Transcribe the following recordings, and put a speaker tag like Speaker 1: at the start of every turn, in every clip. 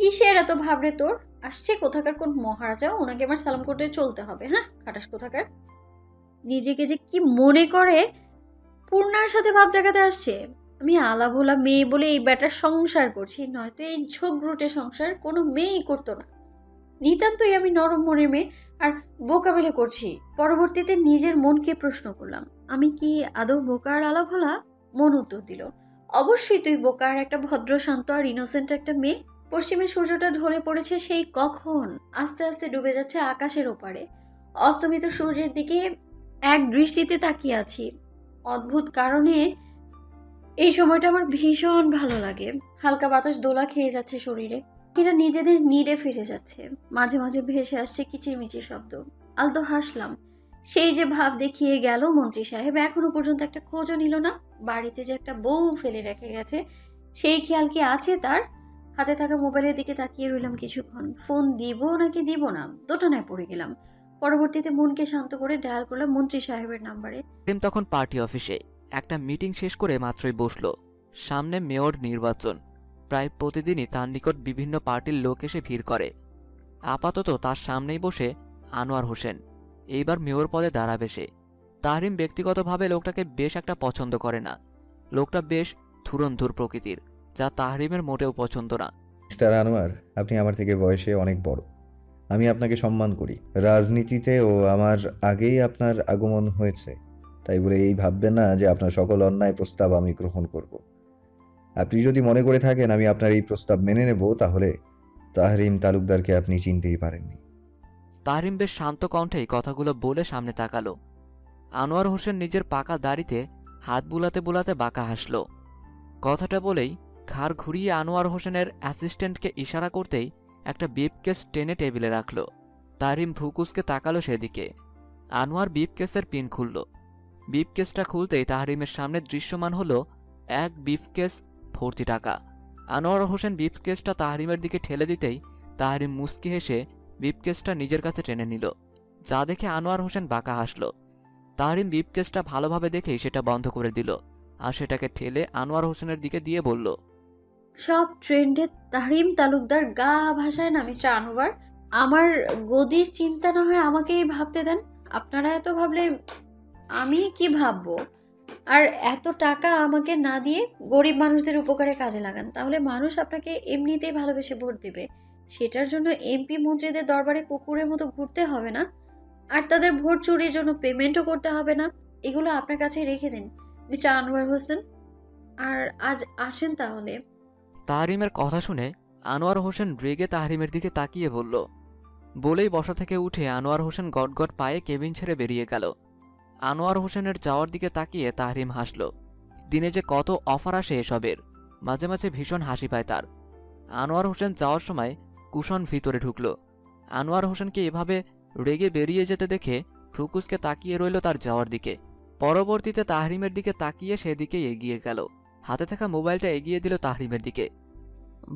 Speaker 1: কিসের এত ভাবরে তোর? আসছে কোথাকার কোন মহারাজা, ওনাকে আমার সালাম করতে চলতে হবে? হ্যাঁ, খাটাস কোথাকার। নিজেকে যে কি মনে করে পূর্ণার সাথে ভাব দেখাতে আসছে। আমি আলাভোলা মেয়ে বলে এই ব্যাটার সংসার করছি, নয়তো এই ঝোঁকরুটে সংসার কোনো মেয়েই করতো না। নিতান্তই আমি নরম মনের মেয়ে আর বোকাবেলে করছি। পরবর্তীতে নিজের মনকে প্রশ্ন করলাম, আমি কি আদৌ বোকা আর আলাভোলা? মন উত্তর দিল, অবশ্যই তুই বোকা আর একটা ভদ্র শান্ত আর ইনোসেন্ট একটা মেয়ে। পশ্চিমে সূর্যটা ঢলে পড়েছে সেই কখন, আস্তে আস্তে ডুবে যাচ্ছে আকাশের ওপারে। অস্তমিত সূর্যের দিকে এক দৃষ্টিতে তাকিয়ে আছি। অদ্ভুত কারণে এই সময়টা আমার ভীষণ ভালো লাগে। হালকা বাতাস দোলা খেয়ে যাচ্ছে শরীরে, এরা নিজেদের নিড়ে ফিরে যাচ্ছে। মাঝে মাঝে ভেসে আসছে কিচিরমিচির শব্দ। আলতো হাসলাম। সেই যে ভাব দেখিয়ে গেল মন্ত্রী সাহেব, এখনো পর্যন্ত একটা খোঁজও নিল না। বাড়িতে যে একটা বউ ফেলে রেখে গেছে সেই খেয়াল কি আছে তার? হাতে থাকা মোবাইলের দিকে তাকিয়ে রইলাম কিছুক্ষণ। ফোন দিব নাকি দিব না দোটানায় পড়ে গেলাম। পরবর্তীতে মনকে শান্ত করে ডায়াল করলাম মন্ত্রী সাহেবের নাম্বারে।
Speaker 2: প্রেম তখন পার্টি অফিসে একটা মিটিং শেষ করে মাত্রই বসলো। সামনে মেয়র নির্বাচন। প্রায় প্রতিদিনই তার নিকট বিভিন্ন পার্টির লোক এসে ভিড় করে। আপাতত তার সামনেই বসে আনোয়ার হোসেন। এইবার মেয়র পদে দাঁড়াবে সে। তাহরিম ব্যক্তিগতভাবে লোকটাকে বেশ একটা পছন্দ করে না। লোকটা বেশ ধুরন্ধুর প্রকৃতির, যা তাহরিমের মোটেও পছন্দ না।
Speaker 3: মিস্টার আনোয়ার, আপনি আমার থেকে বয়সে অনেক বড়। আমি আপনাকে সম্মান করি। রাজনীতিতেও আমার আগেই আপনার আগমন হয়েছে, তাই বলে এই ভাববেন না যে আপনার সকল অন্যায় প্রস্তাব আমি গ্রহণ করব। আপনি যদি মনে করে থাকেন আমি আপনার এই প্রস্তাব মেনে নেব, তাহলে তাহরিম তালুকদারকে আপনি চিনতেই পারেননি।
Speaker 2: তাহরিম বেশ শান্ত কণ্ঠেই কথাগুলো বলে সামনে তাকালো। আনোয়ার হোসেন নিজের পাকা দাড়িতে হাত বুলাতে বুলাতে বাঁকা হাসল। কথাটা বলেই ঘাড় ঘুরিয়ে আনোয়ার হোসেনের অ্যাসিস্ট্যান্টকে ইশারা করতেই একটা বিফকেস টেনে টেবিলে রাখল। তাহরিম ভ্রুকুসকে তাকালো সেদিকে। আনোয়ার বিফকেসের পিন খুলল। বিফকেসটা খুলতেই তাহরিমের সামনে দৃশ্যমান হলো এক বিফকেস ভর্তি টাকা। আনোয়ার হোসেন বিফকেসটা তাহরিমের দিকে ঠেলে দিতেই তাহরিম মুচকি হেসে বিফকেসটা নিজের কাছে টেনে নিল, যা দেখে আনোয়ার হোসেন বাঁকা হাসল। তাহরিম বিফকেসটা ভালোভাবে দেখেই সেটা বন্ধ করে দিল আর সেটাকে ঠেলে আনোয়ার হোসেনের দিকে দিয়ে বলল,
Speaker 1: সব ট্রেন্ডে তাহরিম তালুকদার গা ভাসায় না মিস্টার আনোয়ার। আমার গদির চিন্তা না হয় আমাকেই ভাবতে দেন। আপনারা এত ভাবলে আমি কি ভাববো? আর এত টাকা আমাকে না দিয়ে গরিব মানুষদের উপকারে কাজে লাগান, তাহলে মানুষ আপনাকে এমনিতেই ভালোবেসে ভোট দেবে। সেটার জন্য এমপি মন্ত্রীদের দরবারে কুকুরের মতো ঘুরতে হবে না, আর তাদের ভোট চুরির জন্য পেমেন্টও করতে হবে না। এগুলো আপনার কাছে রেখে দিন মিস্টার আনোয়ার হোসেন। আর আজ আসেন তাহলে।
Speaker 2: তাহরিমের কথা শুনে আনোয়ার হোসেন রেগে তাহরিমের দিকে তাকিয়ে বলল। বলেই বসা থেকে উঠে আনোয়ার হোসেন গটগট পায়ে কেবিন ছেড়ে বেরিয়ে গেল। আনোয়ার হোসেনের যাওয়ার দিকে তাকিয়ে তাহরিম হাসল। দিনে যে কত অফার আসে এসবের, মাঝে মাঝে ভীষণ হাসি পায় তার। আনোয়ার হোসেন যাওয়ার সময় কুশন ভিতরে ঢুকল। আনোয়ার হোসেনকে এভাবে রেগে বেরিয়ে যেতে দেখে ফ্রুকুসকে তাকিয়ে রইল তার যাওয়ার দিকে। পরবর্তীতে তাহরিমের দিকে তাকিয়ে সেদিকে এগিয়ে গেল। হাতে থাকা মোবাইলটা এগিয়ে দিল তাহরিমের দিকে।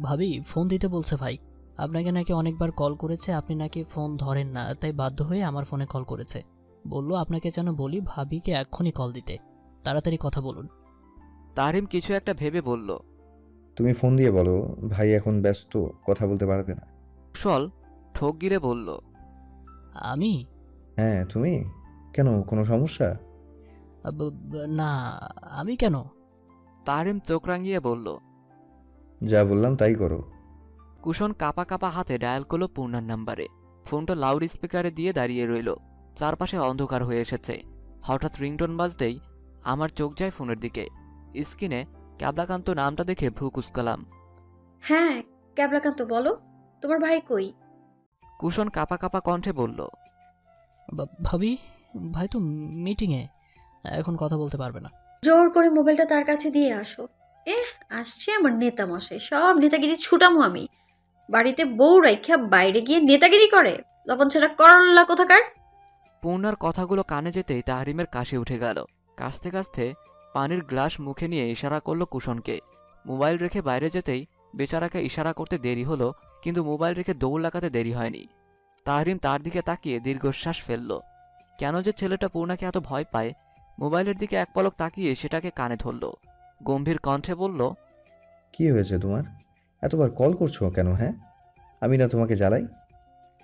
Speaker 4: ভাবি ফোন দিতে বলছে ভাই। আপনাকে নাকি অনেকবার কল করেছে, আপনি নাকি ফোন ধরেন না, তাই বাধ্য হয়ে আমার ফোনে কল করেছে। বলল আপনাকে যেন বলি ভাবিকে এক্ষুনি কল দিতে। তাড়াতাড়ি কথা বলুন।
Speaker 2: তাহরিম কিছু একটা ভেবে বলল।
Speaker 3: তুমি ফোন দিয়ে বলো ভাই এখন ব্যস্ত, কথা বলতে পারবে না।
Speaker 2: কুশল ঠোক গিলে বলল,
Speaker 4: আমি?
Speaker 3: হ্যাঁ তুমি। কেন, কোনো সমস্যা?
Speaker 4: না, আমি কেন?
Speaker 2: তাহরিম চোখ রাঙিয়ে বলল।
Speaker 3: যা বললাম তাই করো।
Speaker 2: কুশন কাপা কাপা হাতে ডায়াল করলো পূর্ণার নাম্বারে। ফোনটা লাউড স্পিকারে দিয়ে দাঁড়িয়ে রইল। চারপাশে অন্ধকার হয়ে এসেছে। হঠাৎ রিংটোন বাজতেই আমার চোখ যায় ফোনের দিকে। স্ক্রিনে ক্যাবলাকান্ত নামটা দেখে ভ্রু কুচকালাম।
Speaker 1: হ্যাঁ, ক্যাবলাকান্ত বলো, তোমার ভাই কই?
Speaker 2: কুশন কাপা কাপা কণ্ঠে বলল,
Speaker 4: ভাবি, ভাই তো মিটিংয়ে, এখন কথা বলতে পারবে না।
Speaker 1: জোর করে মোবাইলটা তার কাছে দিয়ে আসো। আসছে আমার নেতা মশাই, সব নেতাগিরি ছুটামো আমি। বাড়িতে বউ রাইখা বাইরে গিয়ে নেতাগিরি করে, লবণ ছাড়া করল্লা কোথাকার।
Speaker 2: পূর্ণার কথাগুলো কানে যেতেই তাহরিমের কাশি উঠে গেল। কাশতে কাশতে পানির গ্লাস মুখে নিয়ে ইশারা করলো কুশনকে। মোবাইল রেখে বাইরে যেতেই বেচারাকে ইশারা করতে দেরি হলো, কিন্তু মোবাইল রেখে দৌড় লাগাতে দেরি হয়নি। তাহরিম তার দিকে তাকিয়ে দীর্ঘশ্বাস ফেলল। কেন যে ছেলেটা পূর্ণাকে এত ভয় পায়? মোবাইলের দিকে এক পলক তাকিয়ে সেটাকে কানে ধরল। গম্ভীর কণ্ঠে বলল,
Speaker 3: কি হয়েছে তোমার? এতবার কল করছো কেন? হ্যাঁ, আমি না তোমাকে জ্বালাই?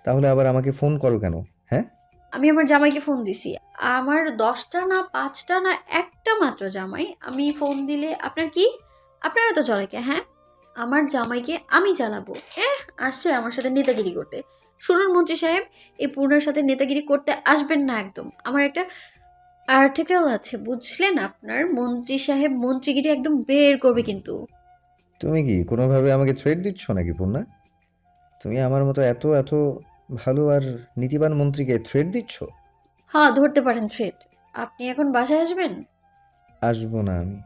Speaker 3: তাহলে আবার আমাকে ফোন করো কেন? হ্যাঁ,
Speaker 1: আমি আমার জামাইকে ফোন দিছি। আমার 10টা না 5টা না একটা মাত্র জামাই। আমি ফোন দিলে আপনার কি? আপনার এত চলে কে? হ্যাঁ, আমার জামাইকে আমি জ্বালাবো? আসছে আমার সাথে নেতাগিরি করতে। শুনুন মন্ত্রী সাহেব, এই পূর্ণার সাথে নেতাগিরি করতে আসবেন না একদম। আমার একটা আর্টিকেল আছে, বুঝলেন? আপনার মন্ত্রী সাহেব মন্ত্রীগিরি একদম বের করবে কিন্তু।
Speaker 3: তুমি কি কোনোভাবে আমাকে থ্রেট দিচ্ছ নাকি পূর্ণা? তুমি আমার মতো এত এত ভালো আর নীতিবান মন্ত্রীকে থ্রেট দিচ্ছ?
Speaker 1: হ্যাঁ, ধরতে পারেন থ্রেট। আপনি এখন বাসায় আসবেন?
Speaker 3: আসবো না আমি।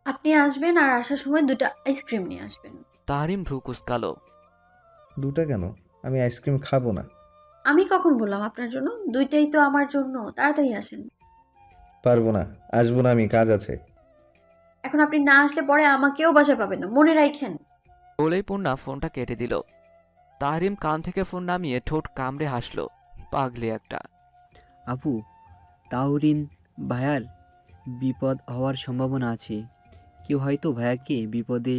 Speaker 1: আপনি আসবেন আর আসার সময় 2টা আইসক্রিম নিয়ে আসবেন।
Speaker 2: তাহরিম ভ্রু কুঁচকালো।
Speaker 3: দুটা কেন? আমি আইসক্রিম খাবো না।
Speaker 1: আমি কখন বললাম আপনার জন্য? 2টাই তো আমার জন্য। তাড়াতাড়ি আসেন।
Speaker 3: পারবো না, আসবো না, আমি কাজ আছে।
Speaker 1: এখন আপনি না আসলে পরে আমাকেও বাসায় পাবেন না, মনে রাখেন।
Speaker 2: বলেই পূর্ণা ফোনটা কেটে দিল। তাহরিম কান থেকে ফোন নামিয়ে ঠোঁট কামড়ে হাসল। পাগলি একটা।
Speaker 5: আপু, তাহরিন ভাইয়ার বিপদ হওয়ার সম্ভাবনা আছে। কেউ হয়তো ভাইয়াকে বিপদে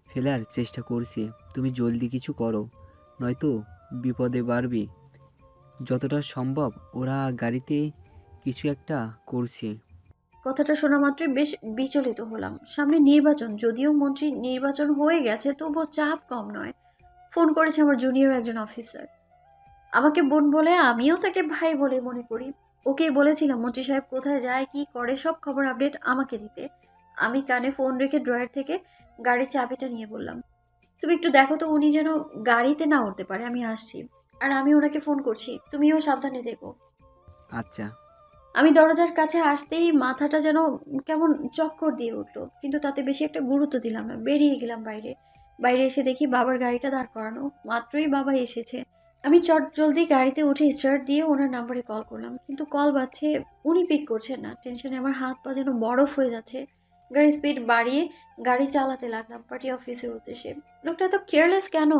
Speaker 5: ফেলার চেষ্টা করছে। তুমি জলদি কিছু করো, নয়তো বিপদে বাড়বে। যতটা সম্ভব ওরা গাড়িতে কিছু একটা করছে।
Speaker 1: কথাটা শোনা মাত্রই বেশ বিচলিত হলাম। সামনে নির্বাচন, যদিও মন্ত্রী নির্বাচন হয়ে গেছে, তবুও চাপ কম নয়। ফোন করেছে আমার জুনিয়র একজন অফিসার। আমাকে বোন বলে, আমিও তাকে ভাই বলে মনে করি। ওকে বলেছিলাম মন্ত্রী সাহেব কোথায় যায়, কি করে, সব খবর আপডেট আমাকে দিতে। আমি কানে ফোন রেখে ড্রয়ার থেকে গাড়ির চাবিটা নিয়ে বললাম, তুমি একটু দেখো তো উনি যেন গাড়িতে না উঠতে পারে, আমি আসছি। আর আমি ওনাকে ফোন করছি, তুমিও সাবধানে দেখো।
Speaker 5: আচ্ছা।
Speaker 1: আমি দরজার কাছে আসতেই মাথাটা যেন কেমন চক্কর দিয়ে উঠলো, কিন্তু তাতে বেশি একটা গুরুত্ব দিলাম না। বেরিয়ে গেলাম বাইরে। বাইরে এসে দেখি বাবার গাড়িটা দাঁড় করানো, মাত্রই বাবা এসেছে। আমি চট জলদি গাড়িতে উঠে স্টার্ট দিয়ে ওনার নাম্বারে কল করলাম, কিন্তু কল বাজছে, উনি পিক করছেন না। টেনশনে আমার হাত পা যেন বরফ হয়ে যাচ্ছে। গাড়ির স্পিড বাড়িয়ে গাড়ি চালাতে লাগলাম পার্টি অফিসের উদ্দেশ্যে। লোকটা এত কেয়ারলেস কেন?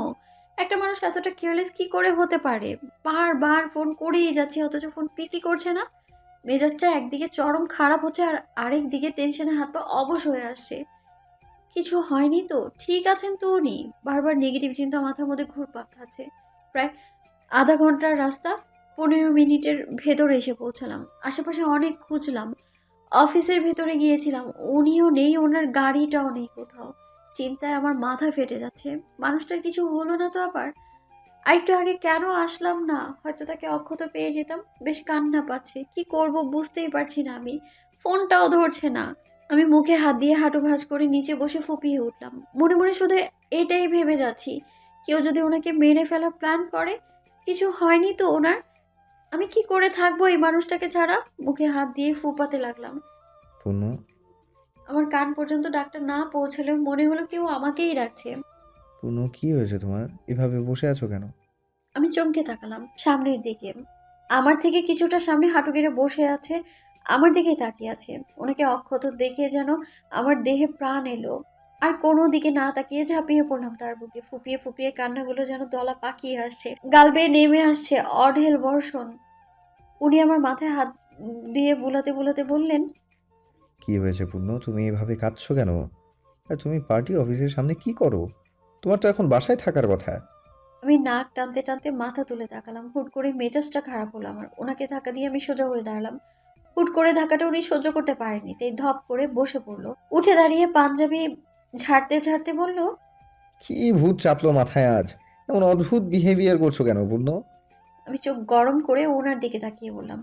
Speaker 1: একটা মানুষ এতটা কেয়ারলেস কি করে হতে পারে? বারবার ফোন করেই যাচ্ছে, অথচ ফোন পিকই করছে না। মেজাজটা একদিকে চরম খারাপ হচ্ছে আর আরেক দিকে টেনশনে হাত পা অবশ হয়ে আসছে। কিছু হয়নি তো? ঠিক আছেন তো উনি? বারবার নেগেটিভ চিন্তা মাথার মধ্যে ঘুরপাক খাচ্ছে। প্রায় আধা ঘন্টার রাস্তা, 15 মিনিটের ভেতরে এসে পৌঁছালাম। আশেপাশে অনেক খুঁজলাম, অফিসের ভেতরে গিয়েছিলাম, উনিও নেই, ওনার গাড়িটাও নেই কোথাও। চিন্তায় আমার মাথা ফেটে যাচ্ছে। মানুষটার কিছু হলো না তো আবার? আরেকটু আগে কেন আসলাম না? হয়তো তাকে অক্ষত পেয়ে যেতাম। বেশ কান্না পাচ্ছে, কি করব বুঝতেই পারছি না আমি। ফোনটাও ধরছে না। আমি মুখে হাত দিয়ে হাঁটু ভাঁজ করে নিচে বসে ফুপিয়ে উঠলাম। মনে মনে শুধু এটাই ভেবে যাচ্ছি, কেউ যদি ওনাকে মেরে ফেলার প্ল্যান করে। কিছু হয়নি তো ওনার? আমি কি করে থাকবো এই মানুষটাকে ছাড়া? মুখে হাত দিয়ে ফুপাতে লাগলাম।
Speaker 3: পূর্ণ,
Speaker 1: আমার কান পর্যন্ত ডাক্তার না পৌঁছলেও মনে হলো কেউ আমাকেই রাখছে।
Speaker 3: পূর্ণ, কি হয়েছে তোমার? এভাবে বসে আছো কেন?
Speaker 1: আমি চমকে তাকালাম সামনের দিকে। আমার থেকে কিছুটা সামনে হাঁটু গেড়ে বসে আছে, আমার দিকেই তাকিয়ে আছে। ওনাকে অক্ষত দেখে যেন আমার দেহে প্রাণ এলো। আর কোনো দিকে না তাকিয়ে ঝাঁপিয়ে পড়লাম তার বুকে। ফুপিয়ে ফুপিয়ে কান্নাগুলো যেন দলা পাকিয়ে আসছে, গাল বেয়ে নেমে আসছে অঢেল বর্ষণ। উনি আমার মাথায় হাত দিয়ে বুলাতে বুলাতে বললেন,
Speaker 3: কি হয়েছে পূর্ণ? তুমি এভাবে কাঁদছো কেন? আর তুমি পার্টি অফিসের সামনে কি করো? তোমার তো এখন বাসায় থাকার কথা।
Speaker 1: আমি নাক টানতে টানতে মাথা তুলে তাকালাম। হুট করে মেজাজটা খারাপ হলো আমার। ওনাকে ধাক্কা দিয়ে আমি সোজা হয়ে দাঁড়ালাম। হুট করে ধাক্কাটা উনি সহ্য করতে পারেনি, তাই ধপ করে বসে পড়লো। উঠে দাঁড়িয়ে পাঞ্জাবি ঝাড়তে ঝাড়তে বলল,
Speaker 3: কি ভূত চাপলো মাথায় আজ? এমন অদ্ভুত বিহেভিয়ার করছো কেন পূর্ণ?
Speaker 1: আমি চোখ গরম করে ওনার দিকে তাকিয়ে বললাম,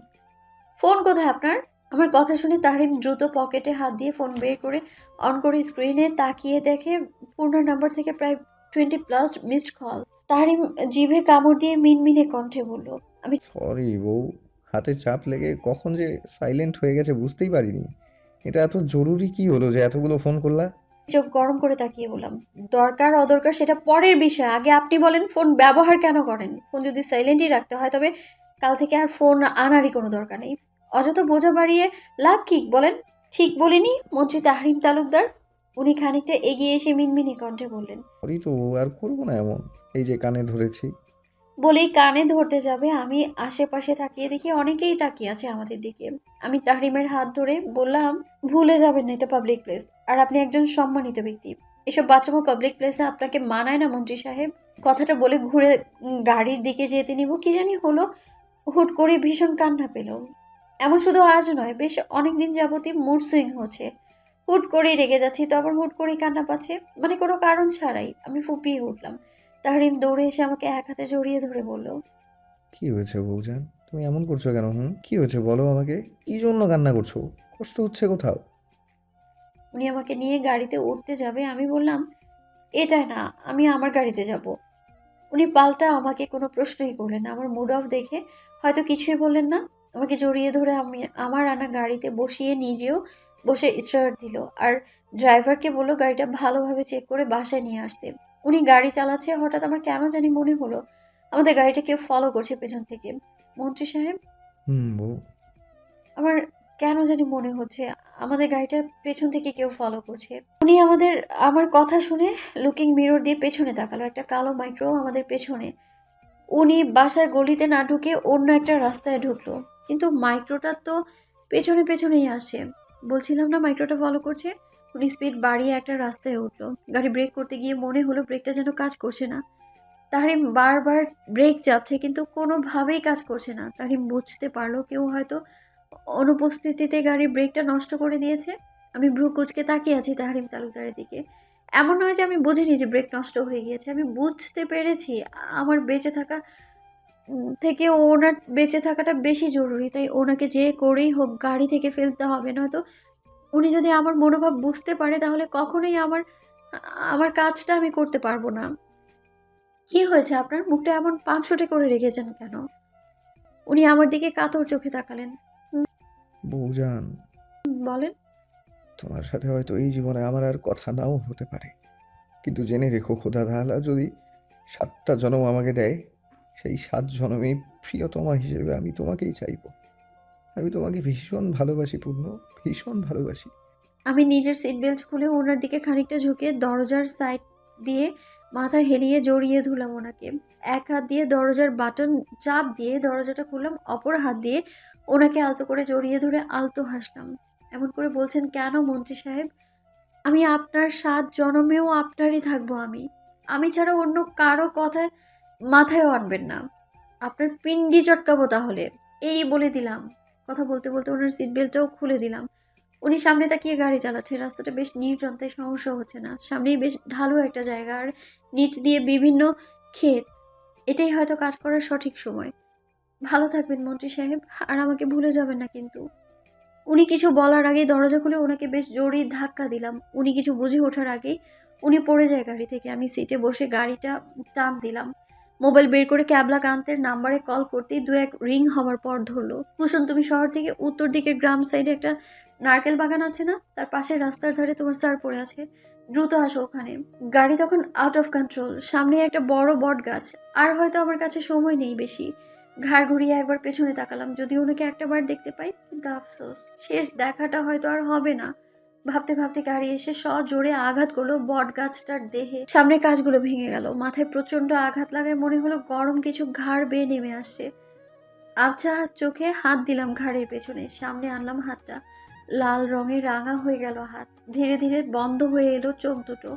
Speaker 1: ফোন কোথায় আপনার? আমার কথা শুনে তাহরিম দ্রুত পকেটে হাত দিয়ে ফোন বের করে অন করে স্ক্রিনে তাকিয়ে দেখে পূর্ণার নাম্বার থেকে প্রায় 20+ মিসড কল। তাহরিম জিভে কামড় দিয়ে মিনমিনে কণ্ঠে বলল, আমি
Speaker 3: সরি বউ, হাতে চাপ লেগে কখন যে সাইলেন্ট হয়ে গেছে বুঝতেই পারিনি। এটা এত জরুরি কি হলো যে এতগুলো ফোন করলা?
Speaker 1: চোখ গরম করে তাকিয়ে বললাম, দরকার অদরকার সেটা পরের বিষয়, আগে আপনি বলেন ফোন ব্যবহার কেন করেন? ফোন যদি সাইলেন্টই রাখতে হয় তবে কাল থেকে আর ফোন আনারই কোনো দরকার নেই। অযথা বোঝা বাড়িয়ে লাভ কি বলেন? ঠিক বলিনি মন্ত্রী তাহরিম তালুকদার? উনি খানিকটা এগিয়ে এসে মিনমিনে কণ্ঠে বললেন।
Speaker 3: সরি তো, আর করবো না এমন। এই যে কানে ধরেছি।
Speaker 1: বলেই কানে ধরতে যাবে, আমি আশেপাশে তাকিয়ে দেখি অনেকেই তাকিয়ে আছে আমাদের দিকে। আমি তাহরিমের হাত ধরে বললাম, ভুলে যাবেন না এটা পাবলিক প্লেস, আর আপনি একজন সম্মানিত ব্যক্তি। এসব বাচ্চামো পাবলিক প্লেসে আপনাকে মানায় না মন্ত্রী সাহেব। কথাটা বলে ঘুরে গাড়ির দিকে যেতে নিব, কি জানি হলো, হুট করে ভীষণ কান্না পেল। এমন শুধু আজ নয়, বেশ অনেক দিন যাবতই মুড সুইং হচ্ছে। হুট করেই রেগে যাচ্ছি, তো আবার হুট করেই কান্না পাচ্ছে, মানে কোনো কারণ ছাড়াই। আমি ফুপিয়ে উঠলাম। তাহরিম দৌড়ে এসে আমাকে এক হাতে জড়িয়ে ধরে বলল,
Speaker 3: কি হয়েছে বৌজান, তুমি এমন করছো কেন? কি হয়েছে বলো আমাকে, কি জন্য কান্না করছো? কষ্ট হচ্ছে কোথাও?
Speaker 1: উনি আমাকে নিয়ে গাড়িতে উঠতে যাবে, আমি বললাম এটা না, আমি আমার গাড়িতে যাব। উনি পাল্টা আমাকে কোনো প্রশ্নই করলেন না। আমার মুড অফ দেখে হয়তো কিছুই বললেন না। আমাকে জড়িয়ে ধরে আমি আমার আনা গাড়িতে বসিয়ে নিজেও বসে স্টার্ট দিল, আর ড্রাইভারকে বললো গাড়িটা ভালোভাবে চেক করে বাসায় নিয়ে আসতে। উনি গাড়ি চালাচ্ছে, হঠাৎ আমার কেন জানি মনে হলো আমাদের গাড়িটা কেউ ফলো করছে পেছন থেকে। মন্ত্রী সাহেব,
Speaker 3: বউ।
Speaker 1: আমার কেন জানি মনে হচ্ছে আমাদের গাড়িটা পেছন থেকে কেউ ফলো করছে। উনি আমার কথা শুনে লুকিং মিরর দিয়ে পেছনে তাকালো। একটা কালো মাইক্রো আমাদের পেছনে। উনি বাসার গলিতে না ঢুকে অন্য একটা রাস্তায় ঢুকলো, কিন্তু মাইক্রোটা তো পেছনে পেছনেই আসছে। বলছিলাম না মাইক্রোটা ফলো করছে। উনি স্পিড বাড়িয়ে একটা রাস্তায় উঠলো। গাড়ি ব্রেক করতে গিয়ে মনে হলো ব্রেকটা যেন কাজ করছে না। তাহরিম বারবার ব্রেক চাপছে, কিন্তু কোনোভাবেই কাজ করছে না। তাহরিম বুঝতে পারলো কেউ হয়তো অনুপস্থিতিতে গাড়ির ব্রেকটা নষ্ট করে দিয়েছে। আমি ভ্রু কুঁচকে তাকিয়ে আছি তাহরিম তালুকদারের দিকে। এমন নয় যে আমি বুঝিনি যে ব্রেক নষ্ট হয়ে গিয়েছে, আমি বুঝতে পেরেছি আমার বেঁচে থাকা থেকে ওনার বেঁচে থাকাটা বেশি জরুরি। তাই ওনাকে যে করেই হোক গাড়ি থেকে ফেলতে হবে, নয়তো উনি যদি আমার মনোভাব বুঝতে পারে তাহলে কখনোই আমার কাজটা আমি করতে পারবো না। কি হয়েছে আপনার? মুখটা এমন পাঁপশোটে করে রেখেছেন কেন? উনি আমার দিকে কাতর চোখে তাকালেন।
Speaker 3: বৌজান,
Speaker 1: বলেন।
Speaker 3: তোমার সাথে হয়তো এই জীবনে আমার আর কথা নাও হতে পারে, কিন্তু জেনে রেখো খোদা তাআলা যদি 7টা জন্ম আমাকে দেয়, সেই 7 জন্মেই প্রিয়তমা হিসেবে আমি তোমাকেই চাইবো। আমি তোমাকে ভীষণ ভালোবাসি পূর্ণ, ভীষণ ভালোবাসি।
Speaker 1: আমি নিজের সিট বেল্ট খুলে ওনার দিকে খানিকটা ঝুঁকে দরজার সাইড দিয়ে মাথা হেলিয়ে জড়িয়ে ধরলাম ওনাকে। এক হাত দিয়ে দরজার বাটন চাপ দিয়ে দরজাটা খুললাম, অপর হাত দিয়ে ওনাকে আলতো করে জড়িয়ে ধরে আলতো হাসলাম। এমন করে বলছেন কেন মন্ত্রী সাহেব? আমি আপনার 7 জনমেও আপনারই থাকবো। আমি ছাড়া অন্য কারো কথা মাথায়ও আনবেন না। আপনার পিন্ডি চটকাবো তাহলে, এই বলে দিলাম। কথা বলতে বলতে ওনার সিট বেল্টটাও খুলে দিলাম। উনি সামনে তাকিয়ে গাড়ি চালাচ্ছে। রাস্তাটা বেশ নির্জন, তাই সমস্যা হচ্ছে না। সামনেই বেশ ঢালু একটা জায়গা, আর নিচ দিয়ে বিভিন্ন ক্ষেত। এটাই হয়তো কাজ করার সঠিক সময়। ভালো থাকবেন মন্ত্রী সাহেব, আর আমাকে ভুলে যাবেন না কিন্তু। উনি কিছু বলার আগেই দরজা খুলে ওনাকে বেশ জোরে ধাক্কা দিলাম। উনি কিছু বুঝে ওঠার আগেই উনি পড়ে যায় গাড়ি থেকে। আমি সিটে বসে গাড়িটা টান দিলাম। মোবাইল বের করে ক্যাবলা কান্তের নাম্বারে কল করতেই 2-1 রিং হওয়ার পর ধরলো। কুসুম, তুমি শহর থেকে উত্তর দিকের গ্রাম সাইডে একটা নারকেল বাগান আছে না, তার পাশে রাস্তার ধারে তোমার স্যার পড়ে আছে, দ্রুত আসো ওখানে। গাড়ি তখন আউট অফ কন্ট্রোল, সামনে একটা বড় বট গাছ। আর হয়তো আমার কাছে সময় নেই বেশি। ঘাড় ঘুরিয়ে একবার পেছনে তাকালাম, যদি ওনাকে একটা বার দেখতে পাই, কিন্তু আফসোস শেষ দেখাটা হয়তো আর হবে না। ভাবতে ভাবতে গাড়ি এসে সজোরে আঘাত করলো বট গাছটার দেহে। সামনের কাজগুলো ভেঙে গেল। মাথায় প্রচন্ড আঘাত লাগায় মনে হলো গরম কিছু ঘাড় বেয়ে নেমে আসছে। আবছা চোখে হাত দিলাম ঘাড়ের পেছনে, সামনে আনলাম হাতটা। লাল রঙে রাঙা হয়ে গেল হাত। ধীরে ধীরে বন্ধ হয়ে এলো চোখ দুটো।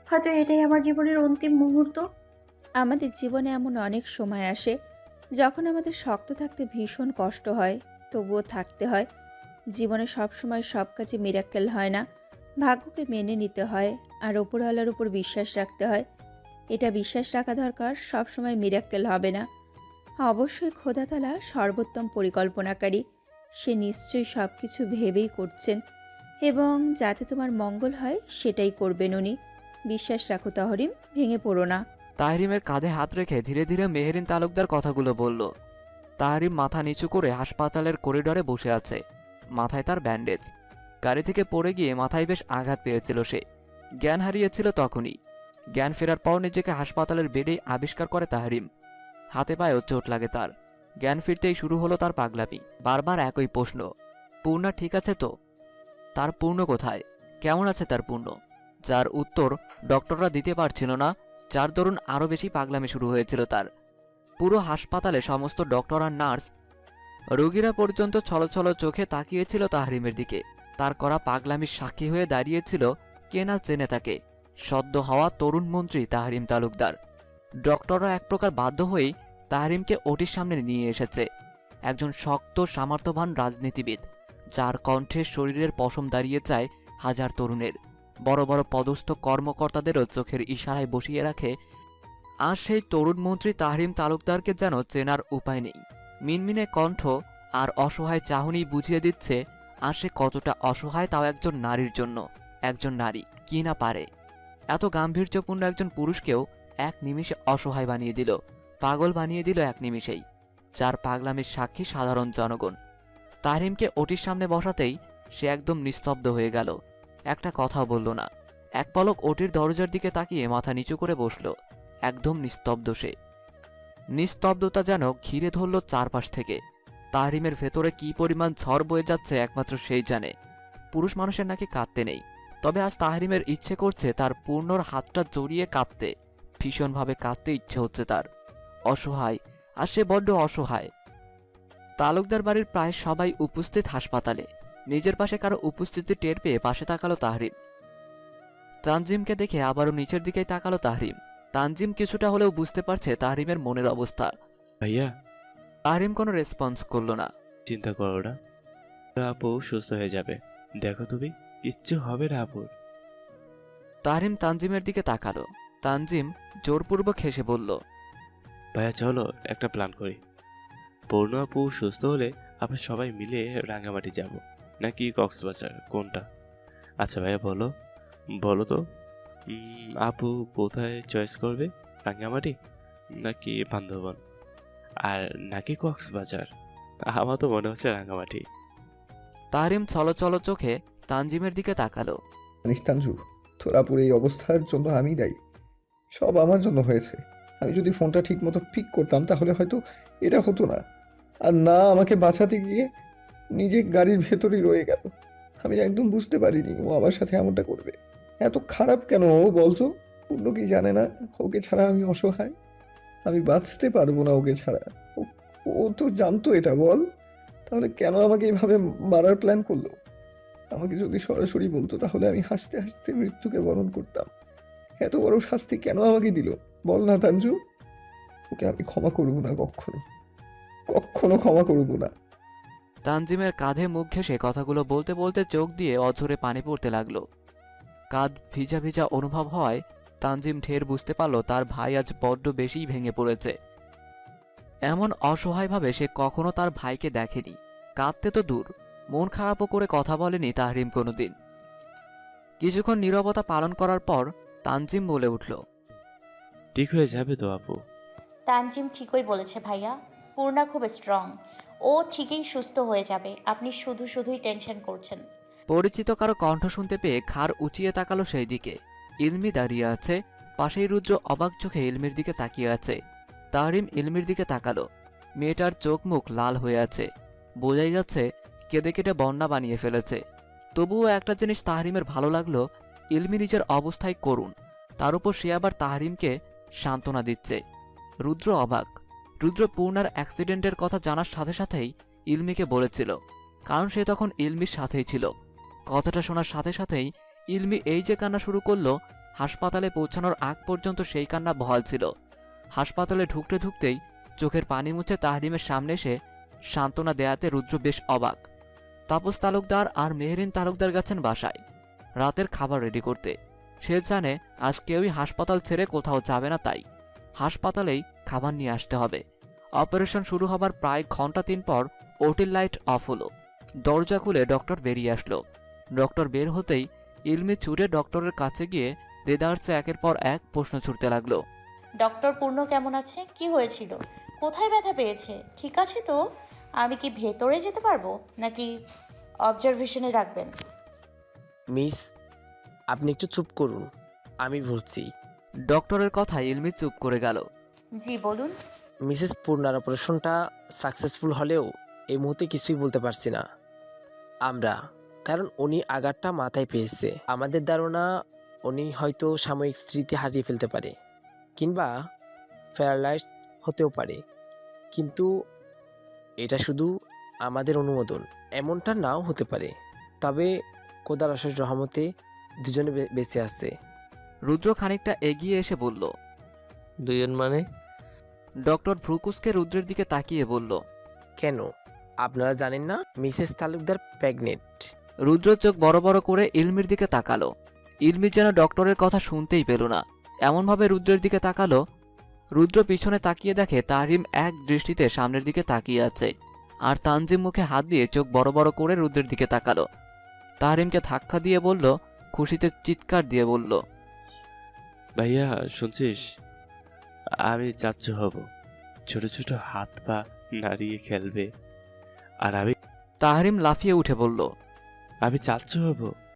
Speaker 1: হয়তো এটাই আমার জীবনের অন্তিম মুহূর্ত।
Speaker 6: আমাদের জীবনে এমন অনেক সময় আসে যখন আমাদের শক্ত থাকতে ভীষণ কষ্ট হয়, তবুও থাকতে হয়। জীবনে সবসময় সব কাজে মিরাক্কেল হয় না, ভাগ্যকে মেনে নিতে হয়, আর ওপরওয়ালার উপর বিশ্বাস রাখতে হয়। এটা বিশ্বাস রাখা দরকার, সবসময় মিরাক্কেল হবে না। অবশ্যই খোদাতালা সর্বোত্তম পরিকল্পনাকারী, সে নিশ্চয়ই সব কিছু ভেবেই করছেন, এবং যাতে তোমার মঙ্গল হয় সেটাই করবেন উনি। বিশ্বাস রাখো তাহরিম, ভেঙে পড়ো না।
Speaker 2: তাহরিমের কাঁধে হাত রেখে ধীরে ধীরে মেহেরিন তালুকদার কথাগুলো বলল। তাহরিম মাথা নিচু করে হাসপাতালের করিডরে বসে আছে, মাথায় তার ব্যান্ডেজ। গাড়ি থেকে পড়ে গিয়ে মাথায় বেশ আঘাত পেয়েছিল সে, জ্ঞান হারিয়েছিল তখনই। জ্ঞান ফেরার পর নিজেকে হাসপাতালের বেডেই আবিষ্কার করে তাহরিম। হাতে পায়েও চোট লাগে তার। জ্ঞান ফিরতেই শুরু হলো তার পাগলামি। বারবার একই প্রশ্ন, পূর্ণা ঠিক আছে তো? তার পূর্ণ কোথায়? কেমন আছে তার পূর্ণ? যার উত্তর ডক্টররা দিতে পারছিল না, যার দরুন আরও বেশি পাগলামি শুরু হয়েছিল তার। পুরো হাসপাতালে সমস্ত ডক্টর আর নার্স, রোগীরা পর্যন্ত ছলছল চোখে তাকিয়েছিল তাহরিমের দিকে। তার করা পাগলামির সাক্ষী হয়ে দাঁড়িয়েছিল কে না চেনে তাকে। সদ্য হওয়া তরুণ মন্ত্রী তাহরিম তালুকদার। ডক্টররা এক প্রকার বাধ্য হয়েই তাহরিমকে ওটির সামনে নিয়ে এসেছে। একজন শক্ত সামর্থ্যবান রাজনীতিবিদ, যার কণ্ঠে শরীরের পশম দাঁড়িয়ে যায় হাজার তরুণের, বড় বড় পদস্থ কর্মকর্তাদেরও চোখের ইশারায় বসিয়ে রাখে। আর সেই তরুণ মন্ত্রী তাহরিম তালুকদারকে যেন চেনার উপায় নেই। মিনমিনে কণ্ঠ আর অসহায় চাহনি বুঝিয়ে দিচ্ছে আর সে কতটা অসহায়, তাও একজন নারীর জন্য। একজন নারী কি না পারে। এত গাম্ভীর্যপূর্ণ একজন পুরুষকেও এক নিমিষে অসহায় বানিয়ে দিল, পাগল বানিয়ে দিল এক নিমিষেই, যার পাগলামির সাক্ষী সাধারণ জনগণ। তাহরিমকে ওটির সামনে বসাতেই সে একদম নিস্তব্ধ হয়ে গেল, একটা কথাও বলল না। এক পলক ওটির দরজার দিকে তাকিয়ে মাথা নিচু করে বসল। একদম নিস্তব্ধ সে। নিস্তব্ধতা যেন ঘিরে ধরল চারপাশ থেকে। তাহরিমের ভেতরে কি পরিমাণ ঝড় বয়ে যাচ্ছে একমাত্র সেই জানে। পুরুষ মানুষের নাকি কাঁদতে নেই, তবে আজ তাহরিমের ইচ্ছে করছে তার পূর্ণর হাতটা জড়িয়ে কাঁদতে। ভীষণভাবে কাঁদতে ইচ্ছে হচ্ছে তার। অসহায়, আর সে বড্ড অসহায়। তালুকদার বাড়ির প্রায় সবাই উপস্থিত হাসপাতালে। নিজের পাশে কারো উপস্থিতি টের পেয়ে পাশে তাকালো তাহরিম। তানজিমকে দেখে আবারও নিচের দিকেই তাকালো তাহরিম। তানজিম কিছুটা হলেও বুঝতে পারছে তাহরিমের মনের অবস্থা।
Speaker 7: ভাইয়া,
Speaker 2: তাহরিম কোনো রেসপন্স করলো না।
Speaker 7: চিন্তা করো না, আপু সুস্থ হয়ে যাবে। দেখো তুমি, ইচ্ছে হবে না আপুর।
Speaker 2: তাহরিম তানজিমের দিকে তাকালো। তানজিম জোরপূর্বক হেসে বলল,
Speaker 7: ভাইয়া চলো একটা প্ল্যান করি। পূর্ণ আপু সুস্থ হলে আমরা সবাই মিলে রাঙামাটি যাব, নাকি কক্সবাজার, কোনটা? আচ্ছা ভাইয়া বলো বলো তো, আপু কোথায় চয়েস করবে? রাঙামাটি নাকি বান্দরবান, আর নাকি কক্সবাজার? আমার তো মনে হচ্ছে রাঙামাটি।
Speaker 2: তাহরিম ছলছল চোখে তানজিমের দিকে তাকালো।
Speaker 3: জানিস তানজু, তোর আপুর এই অবস্থার জন্য আমি দায়ী। সব আমার জন্য হয়েছে। আমি যদি ফোনটা ঠিক মতো পিক করতাম তাহলে হয়তো এটা হতো না। আর না, আমাকে বাঁচাতে গিয়ে নিজে গাড়ির ভেতরেই রয়ে গেল। আমি একদম বুঝতে পারিনি ও আমার সাথে এমনটা করবে। এত খারাপ কেন ও বলতো? পূর্ণ কি জানে না ওকে ছাড়া আমি অসহায়? আমি বাঁচতে পারবো না ওকে ছাড়া। ও- ও তো জানতো এটা, বল। তাহলে কেন আমাকে এইভাবে মারার প্ল্যান করলো? আমাকে যদি সরাসরি বলতো তাহলে আমি হাসতে হাসতে মৃত্যুকে বরণ করতাম। এত বড় শাস্তি কেন আমাকে দিল বল না তানজু? ওকে আমি ক্ষমা করবো না, কখনো কখনো ক্ষমা করবো না।
Speaker 2: তানজিমের কাঁধে মুখ ঘেঁষে কথাগুলো বলতে বলতে চোখ দিয়ে অঝরে পানি পড়তে লাগলো। কাঁধ ভিজা ভিজা অনুভব হওয়ায় তানজিম ঢের বুঝতে পারল তার ভাই আজ বড্ড বেশিই ভেঙে পড়েছে। এমন অসহায়ভাবে সে কখনো তার ভাইকে দেখেনি। কাঁদতে তো দূর, মন খারাপও করে কথা বলেনি তাহরিম কোনোদিন। কিছুক্ষণ নীরবতা পালন করার পর তানজিম বলে উঠল,
Speaker 7: ঠিক হয়ে যাবে তো আপু?
Speaker 8: তানজিম ঠিকই বলেছে ভাইয়া, পূর্ণা খুব স্ট্রং, ও ঠিকই সুস্থ হয়ে যাবে। আপনি শুধুই টেনশন করছেন।
Speaker 2: পরিচিত কারো কণ্ঠ শুনতে পেয়ে ঘাড় উঁচিয়ে তাকালো সেই দিকে। ইলমি দাঁড়িয়ে আছে, পাশেই রুদ্র অবাক চোখে ইলমির দিকে তাকিয়ে আছে। তাহরিম ইলমির দিকে তাকালো। মেয়েটার চোখ মুখ লাল হয়ে আছে, বোঝাই যাচ্ছে কেঁদে কেটে বন্যা বানিয়ে ফেলেছে। তবুও একটা জিনিস তাহরিমের ভালো লাগলো, ইলমি নিজের অবস্থায় করুণ, তার উপর সে আবার তাহরিমকে সান্ত্বনা দিচ্ছে। রুদ্র অবাক। রুদ্র পূর্ণার অ্যাক্সিডেন্টের কথা জানার সাথে সাথেই ইলমিকে বলেছিল, কারণ সে তখন ইলমির সাথেই ছিল। কথাটা শোনার সাথে সাথেই ইলমি এই যে কান্না শুরু করলো, হাসপাতালে পৌঁছানোর আগ পর্যন্ত সেই কান্না বহাল ছিল। হাসপাতালে ঢুকতে ঢুকতেই চোখের পানি মুছে তাহরিমের সামনে এসে সান্ত্বনা দেয়াতে রুদ্র বেশ অবাক। তাপস তালুকদার আর মেহরিন তালুকদার গেছেন বাসায় রাতের খাবার রেডি করতে। সে জানে আজ কেউই হাসপাতাল ছেড়ে কোথাও যাবে না, তাই হাসপাতালেই খাবার নিয়ে আসতে হবে। অপারেশন শুরু হবার প্রায় ঘন্টা 3 পর ওটির লাইট অফ হলো। দরজা খুলে ডক্টর বেরিয়ে আসলো। ডক্টর বের হতেই ইলমি ছুটে ডক্টরের কাছে গিয়ে দেদারসে একের পর এক প্রশ্ন ছুটতে লাগলো।
Speaker 8: ডক্টর পূর্ণ কেমন আছে? কি হয়েছিল? কোথায় ব্যথা পেয়েছে? ঠিক আছে তো? আমি কি ভেতরে যেতে পারবো, নাকি অবজারভেশনে রাখবেন?
Speaker 9: মিস, আপনি একটু চুপ করুন, আমি বলছি।
Speaker 2: ডক্টরের কথায় ইলমি চুপ করে গেল।
Speaker 8: জি বলুন।
Speaker 9: মিসেস পূর্ণার অপারেশনটা সাকসেসফুল হলেও এই মুহূর্তে কিছুই বলতে পারছি না আমরা, কারণ উনি আঘাতটা মাথায় পেয়েছে। আমাদের ধারণা উনি হয়তো সাময়িক স্মৃতি হারিয়ে ফেলতে পারে, কিংবা প্যারালাইজ হতেও পারে, কিন্তু এটা শুধু আমাদের অনুমোদন। এমনটা নাও হতে পারে, তবে খোদার অশেষ রহমতে দুজনে বেঁচে আছে।
Speaker 2: রুদ্র খানিকটা এগিয়ে এসে বলল।
Speaker 9: দুজন মানে?
Speaker 2: ডক্টর ভ্রুকুসকে রুদ্রের দিকে তাকিয়ে বলল।
Speaker 9: কেন আপনারা জানেন না মিসেস তালুকদার প্রেগনেন্ট?
Speaker 2: রুদ্র চোখ বড় বড় করে ইলমির দিকে তাকালো। ইলমি যেন ডক্টরের কথা শুনতেই পেল না, এমনভাবে রুদ্রের দিকে তাকালো। রুদ্র পিছনে তাকিয়ে দেখে তাহরিম এক দৃষ্টিতে সামনের দিকে তাকিয়ে আছে, আর তানজিম মুখে হাত দিয়ে চোখ বড় বড় করে রুদ্রের দিকে তাকালো। তাহরিমকে ধাক্কা দিয়ে বলল, খুশিতে চিৎকার দিয়ে বলল।
Speaker 7: ভাইয়া শুনছিস, আমি চাচ্চু হব। ছোট ছোট হাত পা নাড়িয়ে খেলবে, আর আমি
Speaker 2: তাহরিম লাফিয়ে উঠে বলল।
Speaker 7: আমি চাচ্চু হব।